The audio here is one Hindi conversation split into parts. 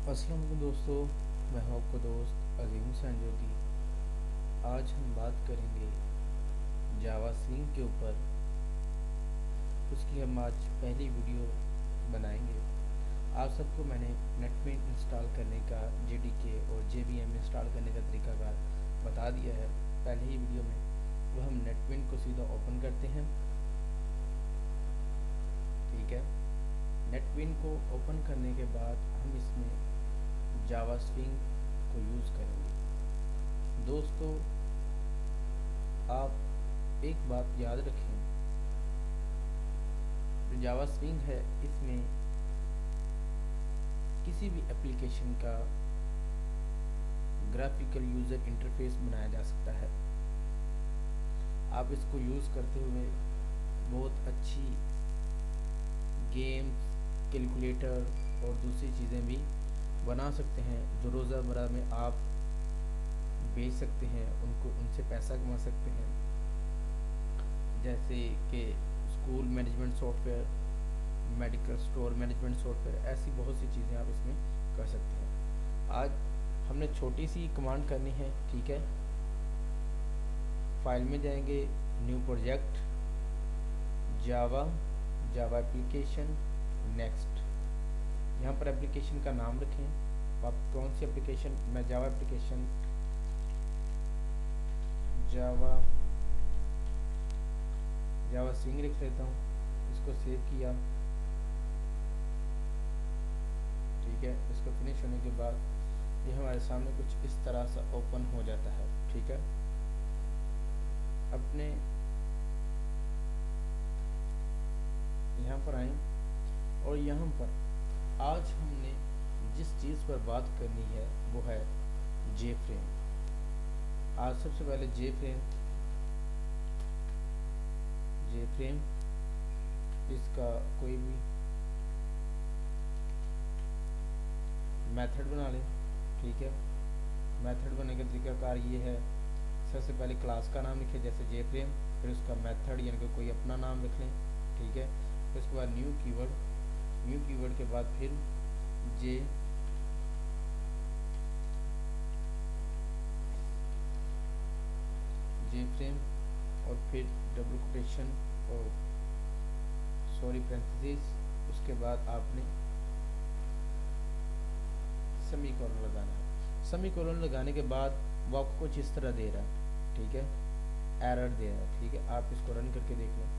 अस्सलाम वालेकुम दोस्तों, मैं हूं आपका दोस्त अजीम हुसैन जोगी। आज हम बात करेंगे जावा स्विंग के ऊपर। उसकी हम आज पहली वीडियो बनाएंगे। आप सबको मैंने नेटबीन्स इंस्टॉल करने का, जेडीके और जेवीएम इंस्टॉल करने का तरीकाकार बता दिया है पहले ही वीडियो में। तो हम नेटबीन्स को सीधा ओपन करते हैं। ठीक है, नेटबीन्स को ओपन करने के बाद हम इसमें जावा स्विंग को यूज़ करेंगे। दोस्तों, आप एक बात याद रखें, जो जावा स्विंग है इसमें किसी भी एप्लीकेशन का ग्राफिकल यूज़र इंटरफेस बनाया जा सकता है। आप इसको यूज़ करते हुए बहुत अच्छी गेम्स, कैलकुलेटर और दूसरी चीज़ें भी बना सकते हैं, जो रोज़मर्रा में आप बेच सकते हैं, उनसे पैसा कमा सकते हैं। जैसे कि school management software, medical store management software, ऐसी बहुत सी चीज़ें आप इसमें कर सकते हैं। आज हमने छोटी सी कमांड करनी है। ठीक है, फाइल में जाएंगे, न्यू प्रोजेक्ट, जावा, जावा एप्लीकेशन, नेक्स्ट। यहाँ पर एप्लीकेशन का नाम रखें। आप कौन सी एप्लीकेशन, मैं जावा एप्लीकेशन, जावा जावा स्विंग लिख लेता हूँ। इसको सेव किया। ठीक है, इसको फिनिश होने के बाद ये हमारे सामने कुछ इस तरह से ओपन हो जाता है। ठीक है, अपने यहाँ पर आए और यहाँ पर आज हमने जिस चीज़ पर बात करनी है वो है जे फ्रेम। आज सबसे पहले जे फ्रेम इसका कोई भी मेथड बना लें। ठीक है, मेथड बनने का तरीकाकार ये है, सबसे पहले क्लास का नाम लिखें जैसे जे फ्रेम, फिर उसका मेथड यानी कि कोई अपना नाम लिख लें। ठीक है, फिर उसके बाद न्यू कीवर्ड के बाद फिर जे फ्रेम और फिर डबल कोटेशन और सॉरी पैरेंथेसिस। उसके बाद आपने सेमीकोलन लगाना है। सेमीकोलन लगाने के बाद वो आपको कुछ इस तरह दे रहा है। ठीक है, एरर दे रहा है। ठीक है, आप इसको रन करके देख लें।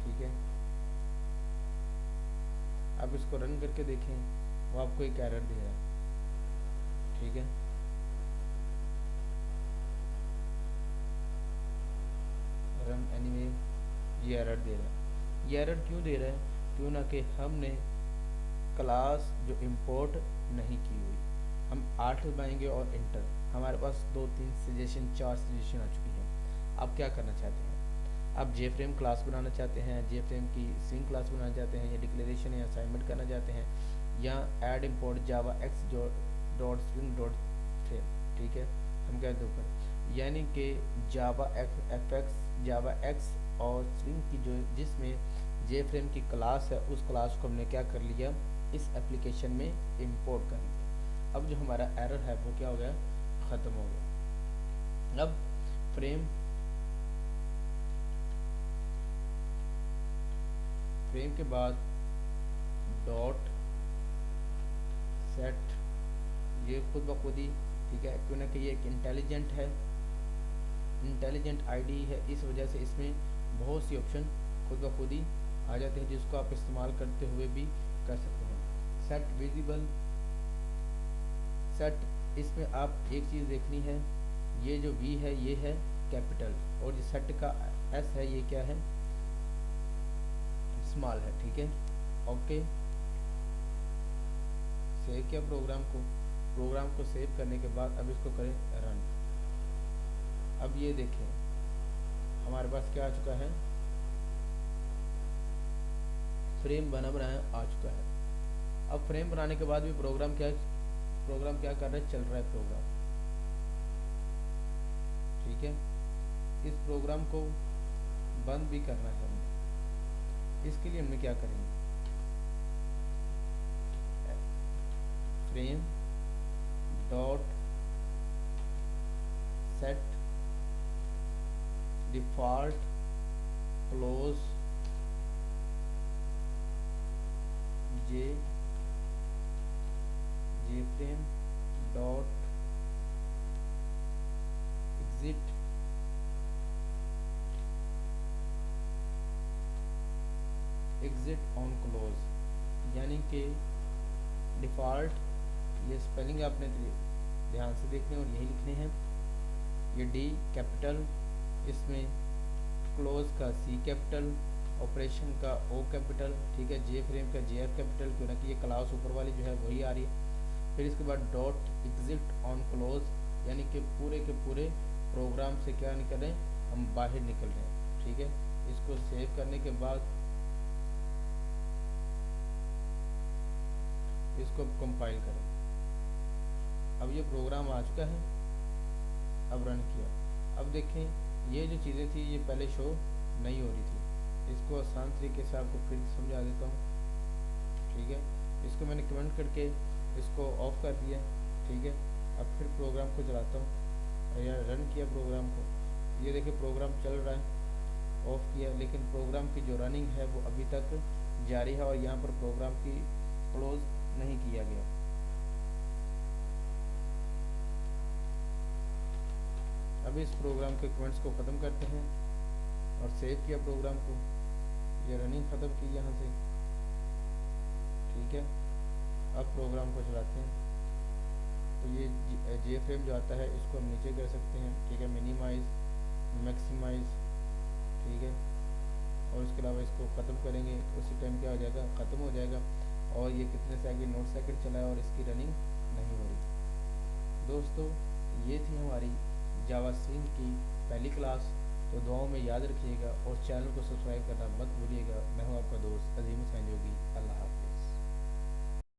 ठीक है, आप इसको रन करके देखें, वो आपको एक एरर दे रहा है। ठीक है, रन एनीवे, ये एरर दे रहा है। ये एरर क्यों दे रहा है? क्यों ना कि हमने क्लास जो इंपोर्ट नहीं की हुई। हम 8 दबाएंगे और इंटर, हमारे पास 2 3 सजेशन 4 सजेशन आ चुकी हैं। आप क्या करना चाहते हैं? आप जे फ्रेम क्लास बनाना चाहते हैं, जे फ्रेम की स्विंग क्लास बनाना चाहते हैं, या डिक्लेरेशन या असाइनमेंट करना चाहते हैं, या ऐड इंपोर्ट जावा x dot swing dot frame. ठीक है, हम कहते हैं ऊपर यानी कि जावा एफ एक्स, जावा एक्स और स्विंग की जो जिसमें जे फ्रेम की क्लास है, उस क्लास को हमने क्या कर लिया, इस एप्लीकेशन में इंपोर्ट कर लिया। अब जो हमारा एरर है वो क्या हो गया, ख़त्म हो गया। अब फ्रेम के बाद डॉट सेट, ये खुद ब खुद ही, ठीक है, क्यों ना कि ये एक इंटेलिजेंट है, इंटेलिजेंट आईडी है, इस वजह से इसमें बहुत सी ऑप्शन खुद ब खुद ही आ जाते हैं, जिसको आप इस्तेमाल करते हुए भी कर सकते हैं। सेट विजिबल सेट, इसमें आप एक चीज़ देखनी है, ये जो वी है ये है कैपिटल, और जो सेट का एस है ये क्या है, स्मॉल है। ठीक है, ओके, सेव किया प्रोग्राम को सेव करने के बाद अब इसको करें रन। अब ये देखें हमारे पास क्या आ चुका है, फ्रेम बना बनाया आ चुका है। अब फ्रेम बनाने के बाद भी प्रोग्राम क्या कर रहा है, चल रहा है प्रोग्राम। ठीक है, इस प्रोग्राम को बंद भी करना है हमें। इसके लिए हमने क्या करेंगे, frame dot set default close J frame dot exit on close, यानी कि डिफ़ॉल्ट, ये स्पेलिंग आपने ध्यान से देखने और यही लिखने हैं। ये डी कैपिटल, इसमें क्लोज का सी कैपिटल, ऑपरेशन का ओ कैपिटल, ठीक है, जे फ्रेम का जे एफ कैपिटल, क्यों ना कि ये क्लास ऊपर वाली जो है वही आ रही है। फिर इसके बाद डॉट एग्जिट ऑन क्लोज, यानी कि पूरे के पूरे प्रोग्राम से क्या निकल रहे हैं, हम बाहर निकल रहे हैं, ठीक है। इसको सेव करने के बाद इसको कंपाइल करें। अब ये प्रोग्राम आ चुका है, अब रन किया। अब देखें ये जो चीज़ें थी ये पहले शो नहीं हो रही थी, इसको आसान तरीके से आपको फिर समझा देता हूँ, ठीक है। इसको मैंने कमेंट करके इसको ऑफ कर दिया, ठीक है। अब फिर प्रोग्राम को चलाता हूँ या रन किया प्रोग्राम को, ये देखिए प्रोग्राम चल रहा है, ऑफ किया, लेकिन प्रोग्राम की जो रनिंग है वो अभी तक जारी है और यहाँ पर प्रोग्राम की क्लोज नहीं किया गया। अभी इस प्रोग्राम के कमेंट्स को ख़त्म करते हैं और सेव किया प्रोग्राम को, ये रनिंग ख़त्म की यहाँ से, ठीक है। अब प्रोग्राम को चलाते हैं तो ये जे फ्रेम जो आता है इसको हम नीचे कर सकते हैं, ठीक है, मिनिमाइज, मैक्सिमाइज, ठीक है। और उसके अलावा इसको ख़त्म करेंगे उसी टाइम क्या हो जाएगा, ख़त्म हो जाएगा। और ये कितने सेकंड, 9 सेकंड चला है और इसकी रनिंग नहीं हो रही। दोस्तों ये थी हमारी जावा स्ट्रिंग की पहली क्लास, तो दुआओं में याद रखिएगा और चैनल को सब्सक्राइब करना मत भूलिए।